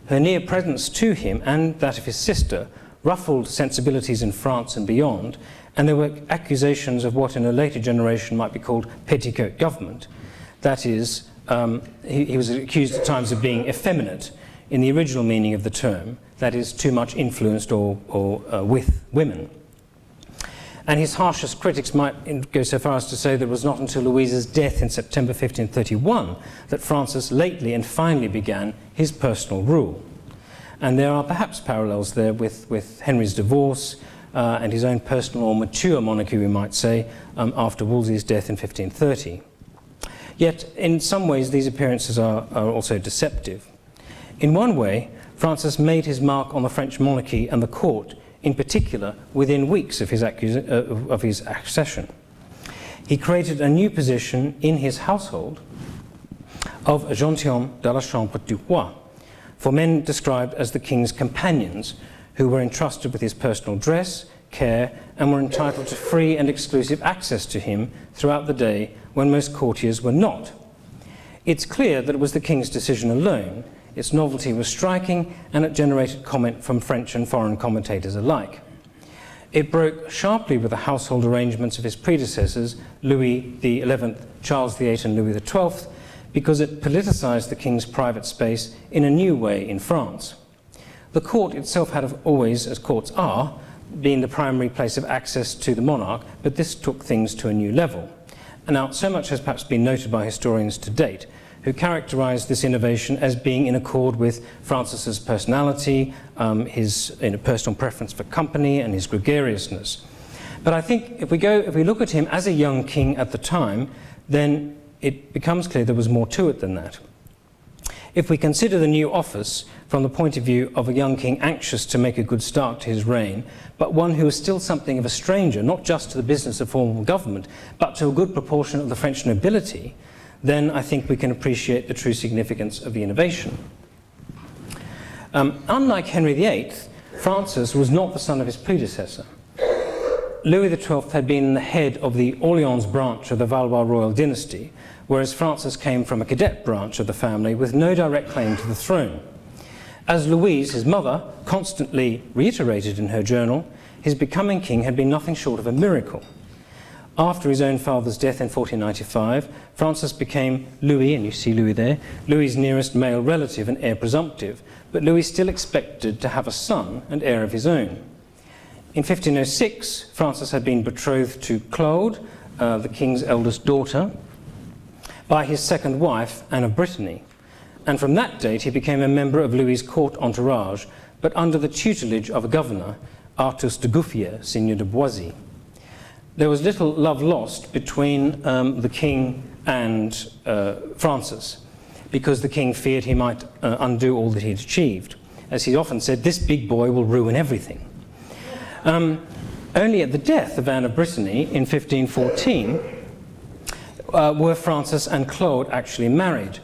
Her near presence to him and that of his sister ruffled sensibilities in France and beyond, and there were accusations of what in a later generation might be called petticoat government. That is, he was accused at times of being effeminate in the original meaning of the term, that is, too much influenced or with women. And his harshest critics might go so far as to say that it was not until Louise's death in September 1531 that Francis lately and finally began his personal rule. And there are perhaps parallels there with Henry's divorce and his own personal or mature monarchy, we might say, after Wolsey's death in 1530. Yet, in some ways, these appearances are also deceptive. In one way, Francis made his mark on the French monarchy and the court in particular within weeks of his accession. He created a new position in his household of gentilhomme de la chambre du roi, for men described as the king's companions, who were entrusted with his personal dress, care, and were entitled to free and exclusive access to him throughout the day when most courtiers were not. It's clear that it was the king's decision alone. Its novelty was striking, and it generated comment from French and foreign commentators alike. It broke sharply with the household arrangements of his predecessors, Louis XI, Charles VIII, and Louis XII, because it politicized the king's private space in a new way in France. The court itself had always, as courts are, been the primary place of access to the monarch, but this took things to a new level. And now, so much has perhaps been noted by historians to date, who characterized this innovation as being in accord with Francis's personality, his personal preference for company, and his gregariousness. But I think if we look at him as a young king at the time, then it becomes clear there was more to it than that. If we consider the new office from the point of view of a young king anxious to make a good start to his reign, but one who is still something of a stranger, not just to the business of formal government, but to a good proportion of the French nobility, then I think we can appreciate the true significance of the innovation. Unlike Henry VIII, Francis was not the son of his predecessor. Louis XII had been the head of the Orleans branch of the Valois royal dynasty, whereas Francis came from a cadet branch of the family with no direct claim to the throne. As Louise, his mother, constantly reiterated in her journal, his becoming king had been nothing short of a miracle. After his own father's death in 1495, Francis became Louis, and you see Louis there, Louis's nearest male relative and heir presumptive, but Louis still expected to have a son and heir of his own. In 1506, Francis had been betrothed to Claude, the king's eldest daughter, by his second wife, Anne of Brittany, and from that date he became a member of Louis's court entourage, but under the tutelage of a governor, Artus de Gouffier, Seigneur de Boisy. There was little love lost between the king and Francis, because the king feared he might undo all that he'd achieved. As he often said, this big boy will ruin everything. Only at the death of Anne of Brittany in 1514 were Francis and Claude actually married.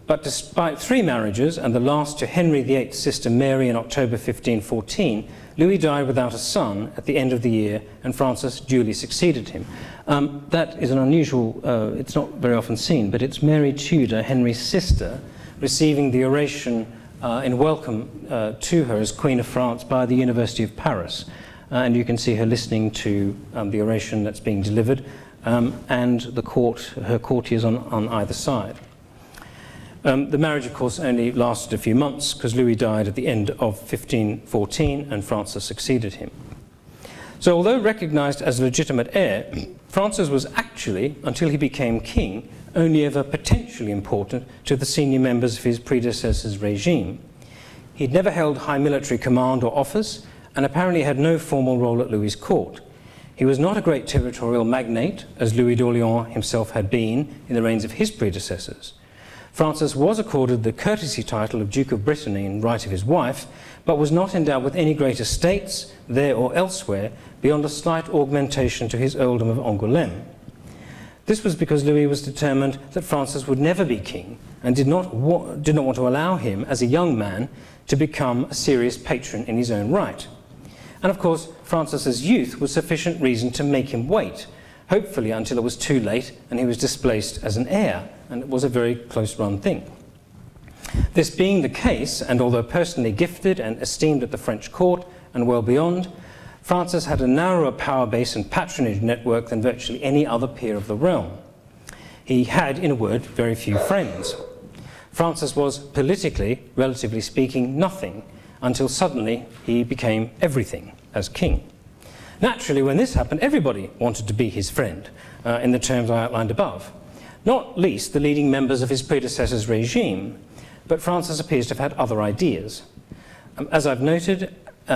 But despite 3 marriages, and the last to Henry VIII's sister Mary in October 1514, Louis died without a son at the end of the year, and Francis duly succeeded him. That is an unusual, it's not very often seen, but it's Mary Tudor, Henry's sister, receiving the oration in welcome to her as Queen of France by the University of Paris. And you can see her listening to the oration that's being delivered, and the her courtiers on either side. The marriage, of course, only lasted a few months because Louis died at the end of 1514 and Francis succeeded him. So although recognized as a legitimate heir, Francis was actually, until he became king, only ever potentially important to the senior members of his predecessor's regime. He'd never held high military command or office, and apparently had no formal role at Louis's court. He was not a great territorial magnate, as Louis d'Orléans himself had been in the reigns of his predecessors. Francis was accorded the courtesy title of Duke of Brittany in right of his wife, but was not endowed with any great estates, there or elsewhere, beyond a slight augmentation to his earldom of Angoulême. This was because Louis was determined that Francis would never be king, and did not want to allow him, as a young man, to become a serious patron in his own right. And of course, Francis's youth was sufficient reason to make him wait, hopefully until it was too late and he was displaced as an heir, and it was a very close-run thing. This being the case, and although personally gifted and esteemed at the French court and well beyond, Francis had a narrower power base and patronage network than virtually any other peer of the realm. He had, in a word, very few friends. Francis was politically, relatively speaking, nothing, until suddenly he became everything as king. Naturally, when this happened, everybody wanted to be his friend, in the terms I outlined above, not least the leading members of his predecessor's regime, but Francis appears to have had other ideas. As I've noted,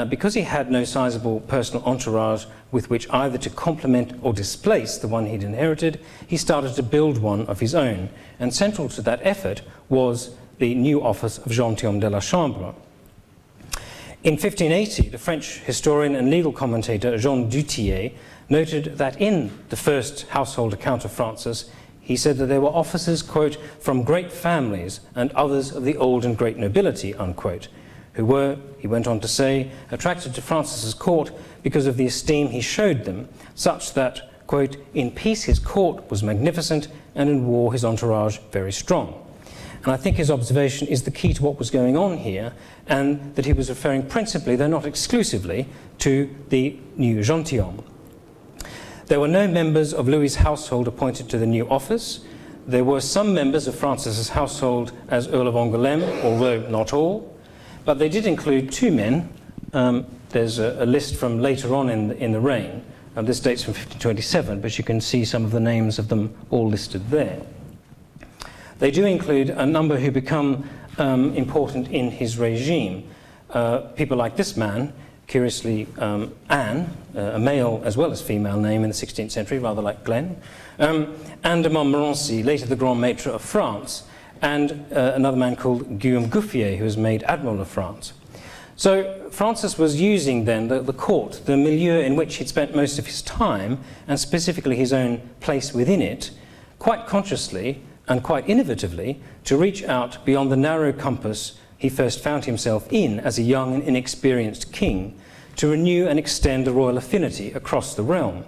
because he had no sizable personal entourage with which either to complement or displace the one he'd inherited, he started to build one of his own, and central to that effort was the new office of gentilhomme de la chambre. In 1580, the French historian and legal commentator Jean Duthier noted that in the first household account of Francis, he said that there were officers, quote, from great families and others of the old and great nobility, unquote, who were, he went on to say, attracted to Francis's court because of the esteem he showed them, such that, quote, in peace his court was magnificent and in war his entourage very strong. And I think his observation is the key to what was going on here, and that he was referring principally, though not exclusively, to the new gentilhomme. There were no members of Louis's household appointed to the new office. There were some members of Francis's household as Earl of Angoulême, although not all, but they did include two men. There's a list from later on in the reign. This dates from 1527, but you can see some of the names of them all listed there. They do include a number who become important in his regime. People like this man, curiously Anne, a male as well as female name in the 16th century, rather like Glenn, Anne de Montmorency, later the Grand Maitre of France, and another man called Guillaume Gouffier, who was made Admiral of France. So Francis was using then the court, the milieu in which he'd spent most of his time, and specifically his own place within it, quite consciously and quite innovatively, to reach out beyond the narrow compass he first found himself in as a young and inexperienced king, to renew and extend the royal affinity across the realm.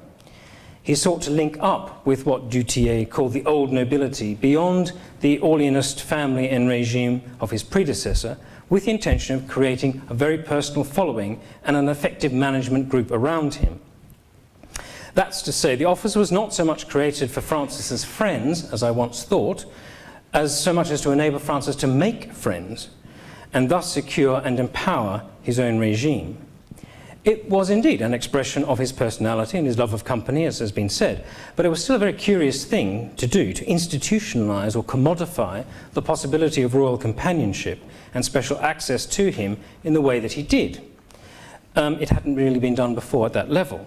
He sought to link up with what Duthier called the old nobility beyond the Orleanist family and regime of his predecessor, with the intention of creating a very personal following and an effective management group around him. That's to say, the office was not so much created for Francis's friends, as I once thought, as so much as to enable Francis to make friends, and thus secure and empower his own regime. It was indeed an expression of his personality and his love of company, as has been said, but it was still a very curious thing to do, to institutionalize or commodify the possibility of royal companionship and special access to him in the way that he did. It hadn't really been done before at that level.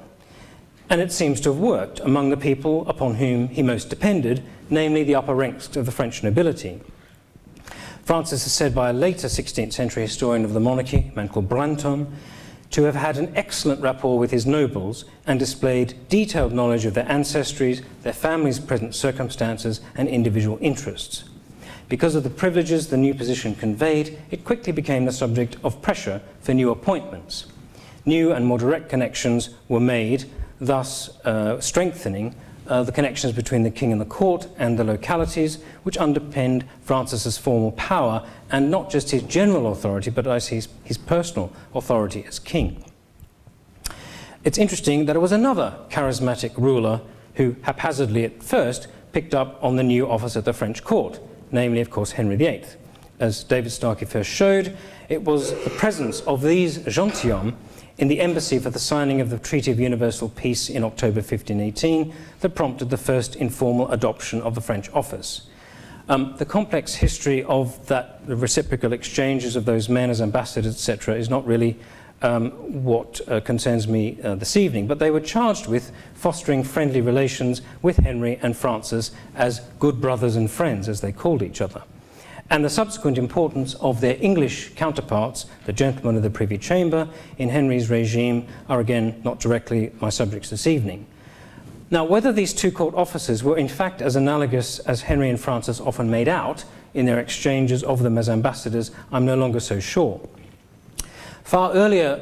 And it seems to have worked among the people upon whom he most depended, namely the upper ranks of the French nobility. Francis is said by a later 16th century historian of the monarchy, a man called Brantôme, to have had an excellent rapport with his nobles and displayed detailed knowledge of their ancestries, their families' present circumstances, and individual interests. Because of the privileges the new position conveyed, it quickly became the subject of pressure for new appointments. New and more direct connections were made, thus strengthening the connections between the king and the court and the localities, which underpinned Francis's formal power, and not just his general authority, but his personal authority as king. It's interesting that it was another charismatic ruler who haphazardly at first picked up on the new office at the French court, namely, of course, Henry VIII. As David Starkey first showed, it was the presence of these gentilshommes in the embassy for the signing of the Treaty of Universal Peace in October 1518 that prompted the first informal adoption of the French office. The complex history of the reciprocal exchanges of those men as ambassadors, etc., is not really what concerns me this evening, but they were charged with fostering friendly relations with Henry and Francis as good brothers and friends, as they called each other. And the subsequent importance of their English counterparts, the gentlemen of the Privy Chamber, in Henry's regime are again not directly my subjects this evening. Now, whether these two court officers were in fact as analogous as Henry and Francis often made out in their exchanges of them as ambassadors, I'm no longer so sure. Far earlier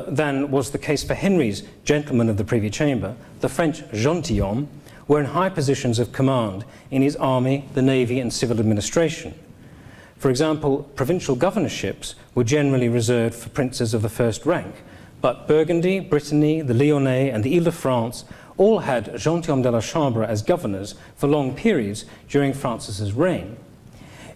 than was the case for Henry's gentlemen of the Privy Chamber, the French gentilshommes were in high positions of command in his army, the navy, and civil administration. For example, provincial governorships were generally reserved for princes of the first rank, but Burgundy, Brittany, the Lyonnais, and the Ile-de-France all had gentilshommes de la Chambre as governors for long periods during Francis's reign.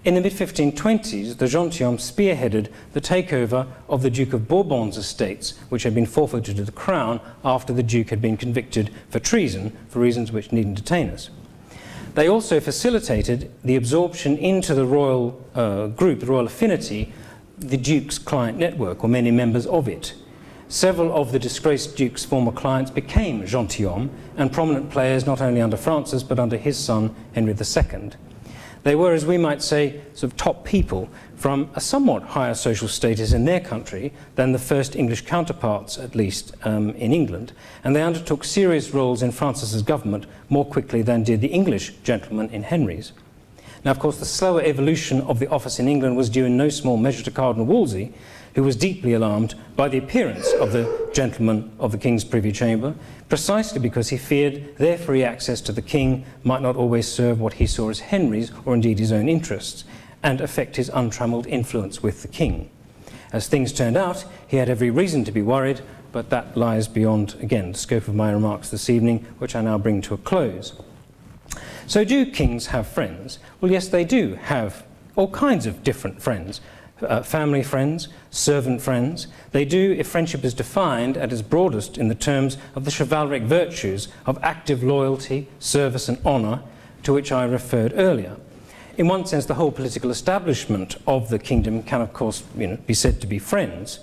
In the mid-1520s, the gentilshommes spearheaded the takeover of the Duke of Bourbon's estates, which had been forfeited to the crown after the Duke had been convicted for treason, for reasons which needn't detain us. They also facilitated the absorption into the royal group, the royal affinity, the Duke's client network, or many members of it. Several of the disgraced Duke's former clients became gentilshommes and prominent players not only under Francis but under his son, Henry II. They were, as we might say, sort of top people from a somewhat higher social status in their country than the first English counterparts, at least, in England, and they undertook serious roles in Francis's government more quickly than did the English gentlemen in Henry's. Now, of course, the slower evolution of the office in England was due in no small measure to Cardinal Wolsey, who was deeply alarmed by the appearance of the gentlemen of the King's Privy Chamber, precisely because he feared their free access to the King might not always serve what he saw as Henry's, or indeed his own interests, and affect his untrammelled influence with the King. As things turned out, he had every reason to be worried, but that lies beyond, again, the scope of my remarks this evening, which I now bring to a close. So do kings have friends? Well, yes, they do have all kinds of different friends. Family friends, servant friends. They do if friendship is defined at its broadest in the terms of the chivalric virtues of active loyalty, service and honour, to which I referred earlier. In one sense, the whole political establishment of the kingdom can, of course, be said to be friends.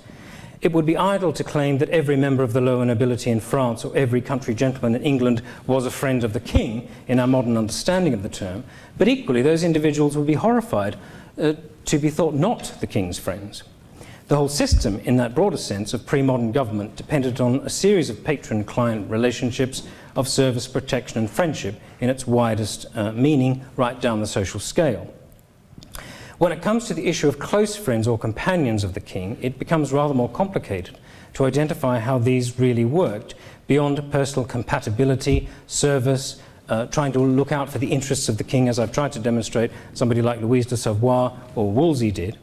It would be idle to claim that every member of the lower nobility in France or every country gentleman in England was a friend of the king in our modern understanding of the term, but equally those individuals would be horrified to be thought not the king's friends. The whole system, in that broader sense, of pre-modern government depended on a series of patron-client relationships of service, protection and friendship in its widest meaning, right down the social scale. When it comes to the issue of close friends or companions of the king, it becomes rather more complicated to identify how these really worked beyond personal compatibility, service, trying to look out for the interests of the king, as I've tried to demonstrate somebody like Louise de Savoie or Wolsey did,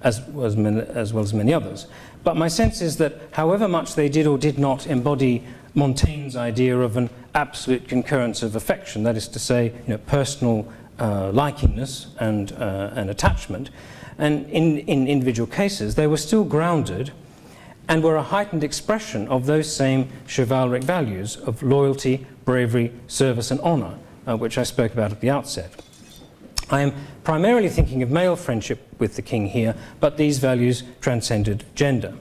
as well as many others. But my sense is that however much they did or did not embody Montaigne's idea of an absolute concurrence of affection, that is to say, personal likingness and attachment, and in individual cases, they were still grounded and were a heightened expression of those same chivalric values of loyalty, bravery, service and honour, which I spoke about at the outset. I am primarily thinking of male friendship with the king here, but these values transcended gender.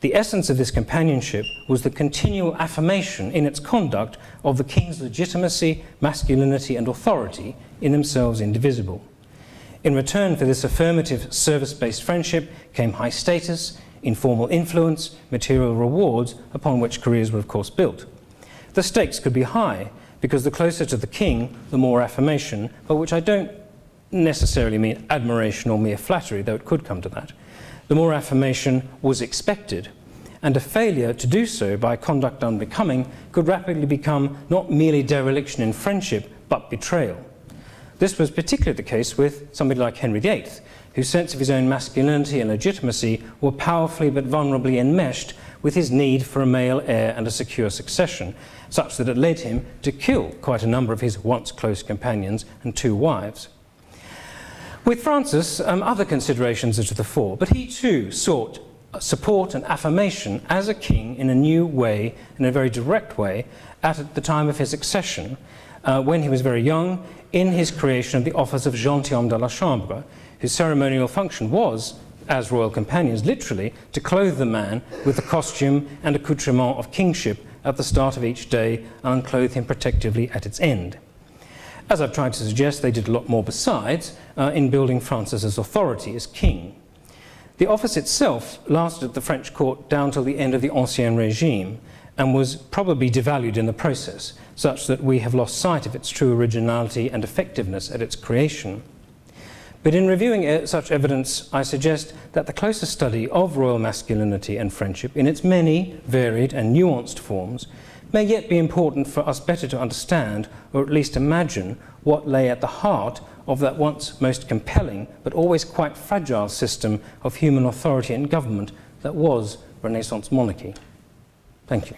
The essence of this companionship was the continual affirmation in its conduct of the king's legitimacy, masculinity and authority, in themselves indivisible. In return for this affirmative service-based friendship came high status, informal influence, material rewards upon which careers were of course built. The stakes could be high because the closer to the king, the more affirmation, by which I don't necessarily mean admiration or mere flattery, though it could come to that. The more affirmation was expected, and a failure to do so by conduct unbecoming could rapidly become not merely dereliction in friendship, but betrayal. This was particularly the case with somebody like Henry VIII, whose sense of his own masculinity and legitimacy were powerfully but vulnerably enmeshed with his need for a male heir and a secure succession, such that it led him to kill quite a number of his once close companions and 2 wives. With Francis, other considerations are to the fore, but he too sought support and affirmation as a king in a new way, in a very direct way, at the time of his accession, when he was very young, in his creation of the office of gentilhomme de la chambre, whose ceremonial function was, as royal companions, literally to clothe the man with the costume and accoutrement of kingship at the start of each day and unclothe him protectively at its end. As I've tried to suggest, they did a lot more besides in building Francis's authority as king. The office itself lasted at the French court down till the end of the Ancien Regime and was probably devalued in the process, such that we have lost sight of its true originality and effectiveness at its creation. But in reviewing such evidence, I suggest that the closer study of royal masculinity and friendship in its many varied and nuanced forms may yet be important for us better to understand, or at least imagine, what lay at the heart of that once most compelling but always quite fragile system of human authority and government that was Renaissance monarchy. Thank you.